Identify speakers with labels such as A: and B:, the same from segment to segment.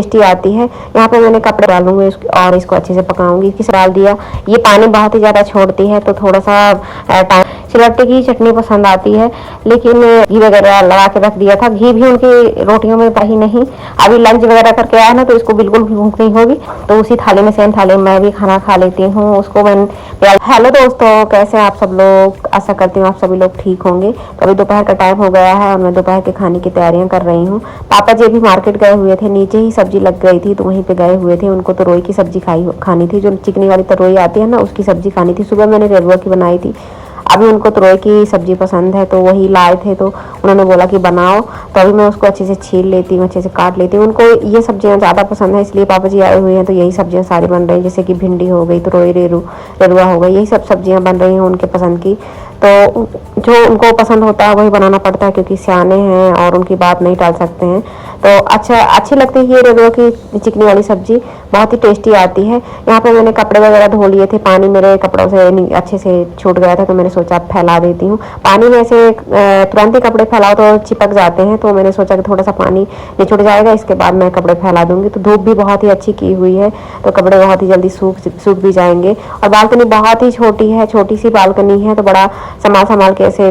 A: Tasty आती है। यहाँ पे मैंने कपड़े डालूंगी और इसको अच्छे से पकाऊंगी। किस डाल दिया, ये पानी बहुत ही ज़्यादा छोड़ती है तो थोड़ा सा टाइम। सिलवट्टे की चटनी पसंद आती है, लेकिन घी वगैरह लगा के रख दिया था। घी भी उनकी रोटियों में था ही नहीं। अभी लंच वगैरह करके आया ना तो इसको बिल्कुल भी भूख नहीं होगी, तो उसी थाली में सेम थाली में मैं भी खाना खा लेती हूँ। उसको मैंने हेलो दोस्तों, कैसे हैं आप सब लोग? आशा करती हूँ आप सभी लोग ठीक होंगे। तो अभी दोपहर का टाइम हो गया है और मैं दोपहर के खाने की तैयारियां कर रही हूँ। पापा जी अभी मार्केट गए हुए थे, नीचे ही सब्जी लग गई थी तो वहीं पे गए हुए थे। उनको तरोई की सब्जी खानी थी, जो चिकनी वाली तरोई आती है ना, उसकी सब्जी खानी थी। सुबह मैंने रेलुआ की बनाई थी, अभी उनको तरोई की सब्जी पसंद है तो वही लाए थे, तो उन्होंने बोला कि बनाओ। तो अभी मैं उसको अच्छे से छील लेती हूँ, अच्छे से काट लेती हूँ। उनको ये सब्जियाँ ज़्यादा पसंद है, इसलिए पापा जी आए हुए हैं तो यही सब्जियाँ सारी बन रही हैं। जैसे कि भिंडी हो गई, तरोई, रेरुआ हो गई, यही सब सब्जियाँ बन रही हैं उनके पसंद की। तो जो उनको पसंद होता है वही बनाना पड़ता है, क्योंकि सियाने हैं और उनकी बात नहीं टाल सकते हैं। तो अच्छी लगती है ये रेरुआ की चिकनी वाली सब्जी, बहुत ही टेस्टी आती है। यहाँ पे मैंने कपड़े वगैरह धो लिए थे, पानी मेरे कपड़ों से अच्छे से छूट गया था तो मैंने सोचा फैला देती हूँ। पानी में से तुरंत ही कपड़े फैलाओ तो चिपक जाते हैं, तो मैंने सोचा कि थोड़ा सा पानी निचुड़ जाएगा, इसके बाद मैं कपड़े फैला दूंगी। तो धूप भी बहुत ही अच्छी की हुई है तो कपड़े बहुत ही जल्दी सूख भी जाएंगे। और बालकनी बहुत ही छोटी है, छोटी सी बालकनी है, तो बड़ा संभाल के ऐसे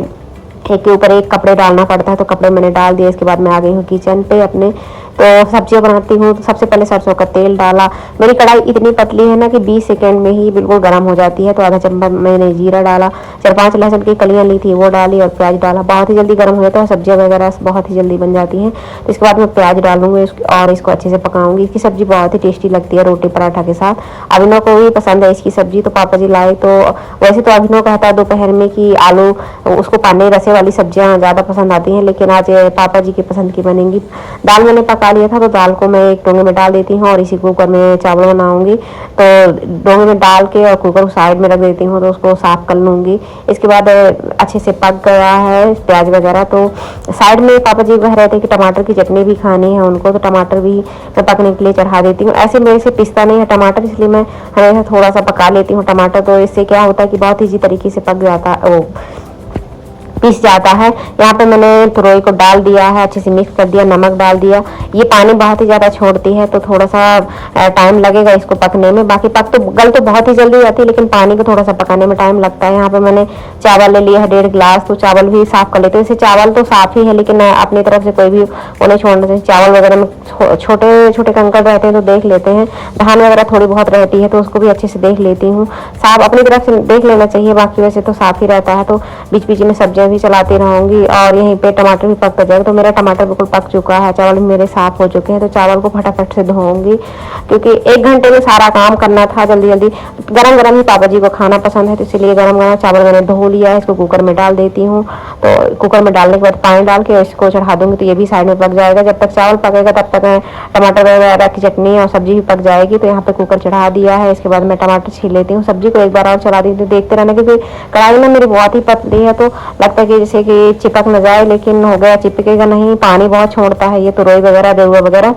A: एक के ऊपर एक कपड़े डालना पड़ता है। तो कपड़े मैंने डाल दिए, इसके बाद मैं आ गई हूँ किचन पे अपने। तो सब्जियां बनाती हूँ तो सबसे पहले सरसों का तेल डाला। मेरी कढ़ाई इतनी पतली है ना कि 20 सेकंड में ही बिल्कुल गर्म हो जाती है। तो आधा चम्मच मैंने जीरा डाला, 4-5 लहसुन की कलियां ली थी वो डाली और प्याज डाला। बहुत ही जल्दी गर्म हो जाता है, सब्जियां वगैरह बहुत ही जल्दी बन जाती हैं। तो इसके बाद मैं प्याज डालूंगी और इसको अच्छे से पकाऊंगी। इसकी सब्जी बहुत ही टेस्टी लगती है रोटी पराठा के साथ। अभिनव को भी पसंद है इसकी सब्जी, तो पापा जी लाए। तो वैसे तो अभिनव कहता है दोपहर में कि आलू, उसको पानी रसे वाली सब्जियां ज़्यादा पसंद आती हैं, लेकिन आज पापा जी की पसंद की बनेंगी। दाल मैंने पका लिया था तो दाल को मैं एक डोंगे में डाल देती हूँ और इसी कुकर में चावल बनाऊंगी। तो डोंगे में डाल के और कुकर को साइड में रख देती हूँ, तो उसको साफ कर लूँगी। इसके बाद अच्छे से पक गया है प्याज वगैरह, तो साइड में पापा जी कह रहे थे कि टमाटर की चटनी भी खानी है उनको, तो टमाटर भी मैं पकने के लिए चढ़ा देती हूँ। ऐसे मेरे से पिसता नहीं है टमाटर, इसलिए मैं हमेशा थोड़ा सा पका लेती हूँ टमाटर। तो इससे क्या होता है कि बहुत ईजी तरीके से पक जाता है, पीस जाता है। यहाँ पे मैंने तुरई को डाल दिया है, अच्छे से मिक्स कर दिया, नमक डाल दिया। ये पानी बहुत ही ज़्यादा छोड़ती है तो थोड़ा सा टाइम लगेगा इसको पकने में। बाकी गल तो बहुत ही जल्दी जाती है, लेकिन पानी को थोड़ा सा पकाने में टाइम लगता है। यहाँ पे मैंने चावल ले लिया है 1.5 गिलास, तो चावल भी साफ कर लेते हैं। वैसे चावल तो साफ ही है, लेकिन अपनी तरफ से कोई भी वो नहीं छोड़ना चाहिए। चावल वगैरह में छोटे छोटे कंकड़ रहते हैं तो देख लेते हैं, धान वगैरह थोड़ी बहुत रहती है तो उसको भी अच्छे से देख लेती हूँ। साफ अपनी तरफ से देख लेना चाहिए, बाकी वैसे तो साफ ही रहता है। तो बीच बीच में सब्जियां भी चलाती रहूंगी और यहीं पे टमाटर भी पकता जाएगा। तो मेरा टमाटर बिल्कुल पक चुका है, चावल भी मेरे साफ हो चुके हैं। तो चावल को फटाफट से धोऊंगी, क्योंकि 1 घंटे में सारा काम करना था जल्दी जल्दी। गरम गरम ही पापा जी को खाना पसंद है, तो इसीलिए गरम गरम चावल मैंने धो लिया है। इसको कुकर में डाल देती हूँ। तो कुकर में डालने के बाद पानी डाल के इसको चढ़ा दूंगी, तो ये भी साइड में पक जाएगा। जब तक चावल पकेगा तब तक टमाटर वगैरह की चटनी और सब्जी भी पक जाएगी। तो यहाँ पे कुकर चढ़ा दिया है। इसके बाद मैं टमाटर छील लेती हूँ, सब्जी को एक बार और चला दी थी, देखते रहना, क्योंकि कढ़ाई में मेरी बहुत ही पतली है तो लगता है कि जैसे कि चिपक न जाए, लेकिन हो गया, चिपकेगा नहीं। पानी बहुत छोड़ता है ये तुरई वगैरह, रेरुआ वगैरह।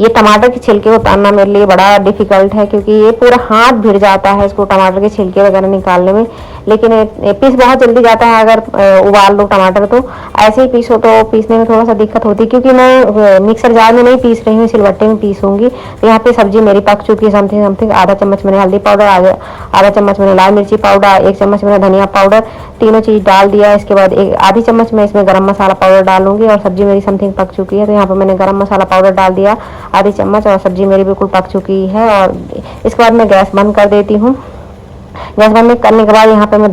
A: ये टमाटर के छिलके उतारना मेरे लिए बड़ा डिफिकल्ट है, क्योंकि ये पूरा हाथ भिड़ जाता है इसको टमाटर के छिलके वगैरह निकालने में। लेकिन पीस बहुत जल्दी जाता है अगर उबाल लो टमाटर। तो ऐसे ही पीसो तो पीसने में थोड़ा सा दिक्कत होती है, क्योंकि मैं मिक्सर जार में नहीं पीस रही हूँ, सिलबट्टे में पीसूंगी। तो यहाँ पे सब्जी मेरी पक चुकी है समथिंग। आधा चम्मच मैंने हल्दी पाउडर, आधा चम्मच मैंने लाल मिर्ची पाउडर, 1 चम्मच मैंने धनिया पाउडर, तीनों चीज डाल दिया। इसके बाद आधी चम्मच मैं इसमें गरम मसाला पाउडर डालूंगी और सब्जी मेरी समथिंग पक चुकी है। तो यहाँ पे मैंने गरम मसाला पाउडर डाल दिया आधी चम्मच और सब्जी मेरी बिल्कुल पक चुकी है। और इसके बाद मैं गैस बंद कर देती हूँ। गैस बंद करने के बाद यहाँ पे मैं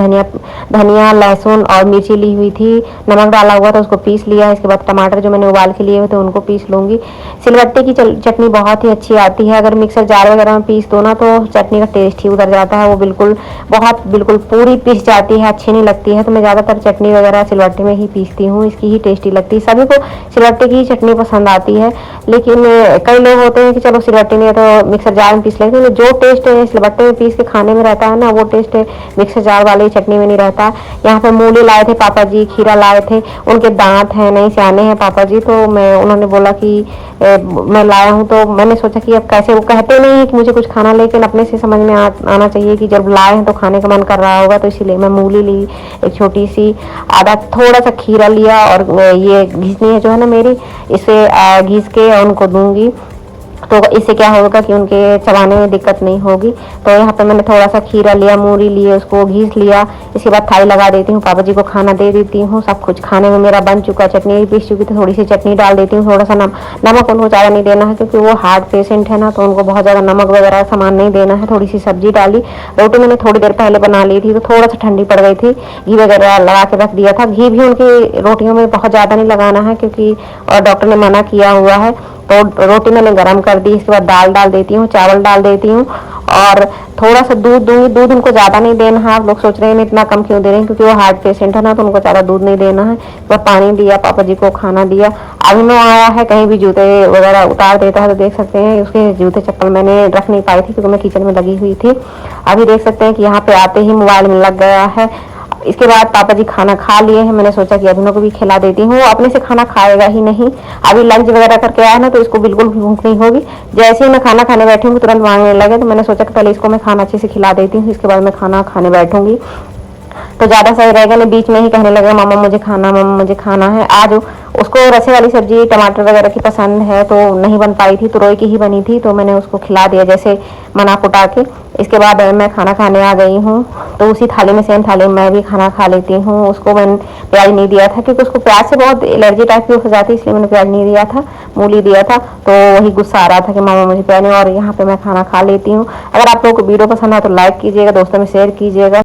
A: धनिया लहसुन और मिर्ची ली हुई थी, नमक डाला हुआ था, उसको पीस लिया। इसके बाद टमाटर जो मैंने उबाल के लिए हुए थे उनको पीस लूँगी। सिलबट्टे की चटनी बहुत ही अच्छी आती है, अगर मिक्सर जार वगैरह में पीस दो ना तो चटनी का टेस्ट ही उतर जाता है। वो बिल्कुल पूरी पीस जाती है, अच्छी नहीं लगती है। तो मैं ज़्यादातर चटनी वगैरह सिलबट्टे में ही पीसती हूँ, इसकी ही टेस्टी लगती है। सभी को सिलबट्टे की चटनी पसंद आती है, लेकिन कई लोग होते हैं कि चलो सिलबट्टे में तो मिक्सर जार में पीस लेते हैं। जो टेस्ट है सिलबट्टे में पीस के खाने में रहता है ना, वो टेस्ट मिक्सर जार वाली चटनी में नहीं रहता। यहाँ पे मूली लाए थे पापा जी, खीरा लाए थे, उनके दांत हैं नहीं, सियाने हैं पापा जी। तो उन्होंने बोला कि मैं लाया हूँ, तो मैंने सोचा कि अब कैसे, वो कहते नहीं है कि मुझे कुछ खाना, लेकिन अपने से समझ में आना चाहिए कि जब लाए हैं तो खाने का मन कर रहा होगा। तो इसीलिए मैं मूली ली, एक छोटी सी, आधा थोड़ा सा खीरा लिया और ये घिसनी है जो है ना मेरी, इसे घिस के उनको दूंगी। तो इससे क्या होगा कि उनके चबाने में दिक्कत नहीं होगी। तो यहाँ पे मैंने थोड़ा सा खीरा लिया, मूरी लिए, उसको घीस लिया। इसके बाद थाली लगा देती हूँ, पापा जी को खाना दे देती हूँ। सब कुछ खाने में मेरा बन चुका, चटनी भी पीस चुकी, तो थोड़ी सी चटनी डाल देती हूँ। थोड़ा सा नमक उनको ज़्यादा नहीं देना है क्योंकि वो हार्ट पेशेंट है ना, तो उनको बहुत ज़्यादा नमक वगैरह सामान नहीं देना है। थोड़ी सी सब्जी डाली। रोटी मैंने थोड़ी देर पहले बना ली थी तो थोड़ा सा ठंडी पड़ गई थी, घी वगैरह लगा के रख दिया था। घी भी उनकी रोटियों में बहुत ज़्यादा नहीं लगाना है क्योंकि और डॉक्टर ने मना किया हुआ है। तो रोटी मैंने गरम कर दी। इसके बाद दाल डाल देती हूँ, चावल डाल देती हूँ और थोड़ा सा दूध दूंगी। दूध उनको ज़्यादा नहीं देना है। आप लोग सोच रहे हैं इतना कम क्यों दे रहे हैं, क्योंकि वो हार्ट पेशेंट है ना, तो उनको ज़्यादा दूध नहीं देना है। तो पानी दिया, पापा जी को खाना दिया। अभी मैं आया है, कहीं भी जूते वगैरह उतार देता है तो देख सकते हैं उसके जूते चप्पल मैंने रख नहीं पाई थी क्योंकि मैं किचन में लगी हुई थी। अभी देख सकते हैं कि यहाँ पे आते ही मोबाइल में लग गया है। इसके बाद पापा जी खाना खा लिए हैं। मैंने सोचा कि अभिनव को भी खिला देती हूँ, वो अपने से खाना खाएगा ही नहीं। अभी लंच वगैरह करके आया ना, तो इसको बिल्कुल भी भूख नहीं होगी। जैसे ही मैं खाना खाने बैठी हूँ तुरंत मांगने लगे, तो मैंने सोचा कि पहले इसको मैं खाना अच्छे से खिला देती हूँ, इसके बाद मैं खाना खाने बैठूंगी तो ज़्यादा सही रहेगा। नहीं बीच में ही कहने लगा मामा मुझे खाना, मामा मुझे खाना है। आज उसको रसे वाली सब्जी टमाटर वगैरह की पसंद है तो नहीं बन पाई थी, तुरई की ही बनी थी, तो मैंने उसको खिला दिया जैसे मना पुटा के। इसके बाद मैं खाना खाने आ गई हूँ, तो उसी थाली में, सेम थाली में मैं भी खाना खा लेती हूँ। उसको मैंने प्याज नहीं दिया था क्योंकि उसको प्याज से बहुत एलर्जी टाइप की हो जाती है, इसलिए मैंने प्याज नहीं दिया था, मूली दिया था। तो वही गुस्सा आ रहा था कि मामा मुझे प्याज नहीं। और यहाँ पे मैं खाना खा लेती हूँ। अगर आप लोगों को वीडियो पसंद आए तो लाइक कीजिएगा, दोस्तों में शेयर कीजिएगा।